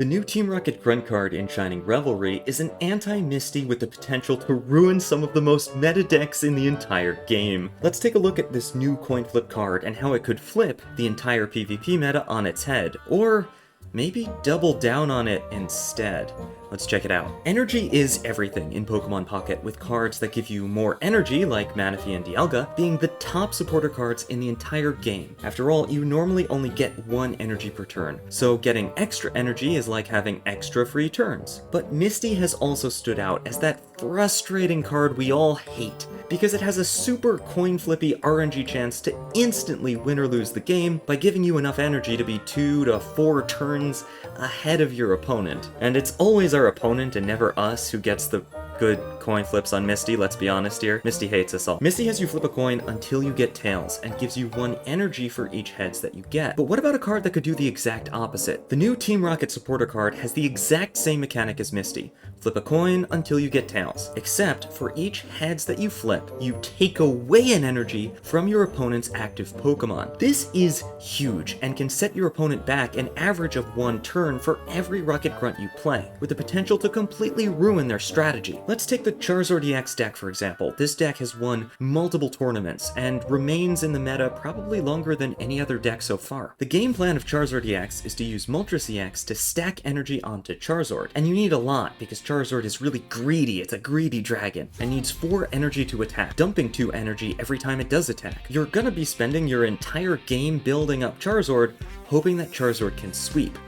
The new Team Rocket Grunt card in Shining Revelry is an Anti-Misty with the potential to ruin some of the most meta decks in the entire game. Let's take a look at this new coin flip card and how it could flip the entire PvP meta on its head, or maybe double down on it instead. Let's check it out. Energy is everything in Pokemon Pocket, with cards that give you more energy, like Manaphy and Dialga, being the top supporter cards in the entire game. After all, you normally only get one energy per turn, so getting extra energy is like having extra free turns. But Misty has also stood out as that frustrating card we all hate, because it has a super coin flippy RNG chance to instantly win or lose the game by giving you enough energy to be 2 to 4 turns ahead of your opponent. And it's always our opponent and never us who gets the good coin flips on Misty, let's be honest here. Misty hates us all. Misty has you flip a coin until you get tails, and gives you 1 energy for each heads that you get. But what about a card that could do the exact opposite? The new Team Rocket supporter card has the exact same mechanic as Misty. Flip a coin until you get tails. Except, for each heads that you flip, you take away an energy from your opponent's active Pokemon. This is huge, and can set your opponent back an average of 1 turn for every Rocket Grunt you play, with the potential to completely ruin their strategy. Let's take the Charizard EX deck for example. This deck has won multiple tournaments, and remains in the meta probably longer than any other deck so far. The game plan of Charizard EX is to use Moltres EX to stack energy onto Charizard, and you need a lot, because Charizard is really greedy. It's a greedy dragon, and needs 4 energy to attack, dumping 2 energy every time it does attack. You're gonna be spending your entire game building up Charizard, hoping that Charizard can sweep.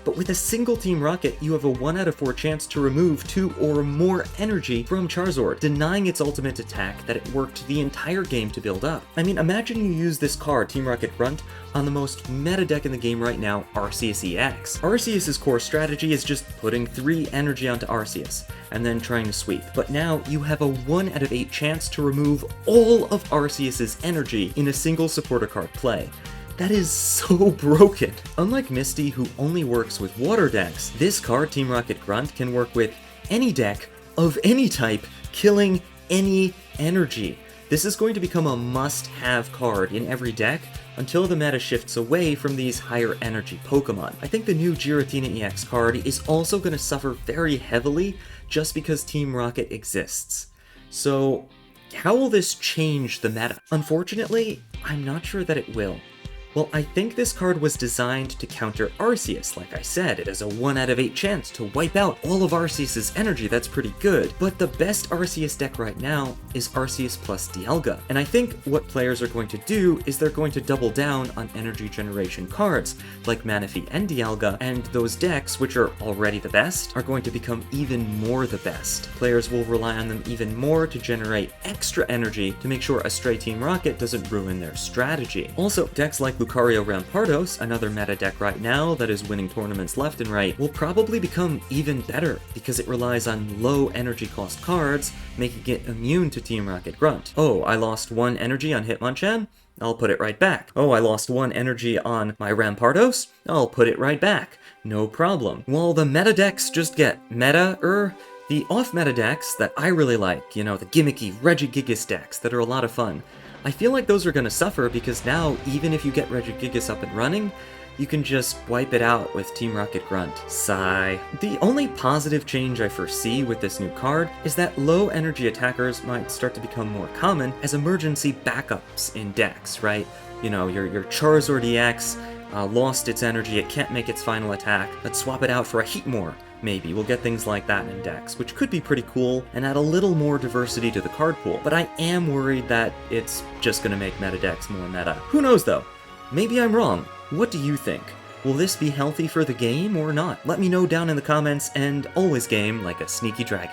But with a single Team Rocket, you have a 1 out of 4 chance to remove 2 or more energy from Charizard, denying its ultimate attack that it worked the entire game to build up. I mean, imagine you use this card, Team Rocket Grunt, on the most meta deck in the game right now, Arceus EX. Arceus' core strategy is just putting 3 energy onto Arceus, and then trying to sweep. But now, you have a 1 out of 8 chance to remove all of Arceus' energy in a single supporter card play. That is so broken. Unlike Misty, who only works with water decks, this card, Team Rocket Grunt, can work with any deck of any type, killing any energy. This is going to become a must-have card in every deck until the meta shifts away from these higher energy Pokemon. I think the new Giratina EX card is also going to suffer very heavily just because Team Rocket exists. So, how will this change the meta? Unfortunately, I'm not sure that it will. Well, I think this card was designed to counter Arceus. Like I said, it has a 1 out of 8 chance to wipe out all of Arceus' energy. That's pretty good. But the best Arceus deck right now is Arceus plus Dialga. And I think what players are going to do is they're going to double down on energy generation cards, like Manaphy and Dialga, and those decks, which are already the best, are going to become even more the best. Players will rely on them even more to generate extra energy to make sure a stray Team Rocket doesn't ruin their strategy. Also, decks like 𝘼𝙉𝙏𝙗, another meta deck right now that is winning tournaments left and right, will probably become even better because it relies on low energy cost cards, making it immune to Team Rocket Grunt. Oh, I lost 1 energy on Hitmonchan? I'll put it right back. Oh, I lost 1 energy on my Rampardos? I'll put it right back. No problem. While the meta decks just get meta-er, the off-meta decks that I really like, you know, the gimmicky Regigigas decks that are a lot of fun, I feel like those are going to suffer because now, even if you get Regigigas up and running, you can just wipe it out with Team Rocket Grunt. Sigh. The only positive change I foresee with this new card is that low energy attackers might start to become more common as emergency backups in decks, right? You know, your Charizard EX lost its energy, it can't make its final attack, let's swap it out for a Heatmor. Maybe we'll get things like that in decks, which could be pretty cool and add a little more diversity to the card pool. But I am worried that it's just gonna make meta decks more meta. Who knows though? Maybe I'm wrong. What do you think? Will this be healthy for the game or not? Let me know down in the comments, and always game like a sneaky dragon.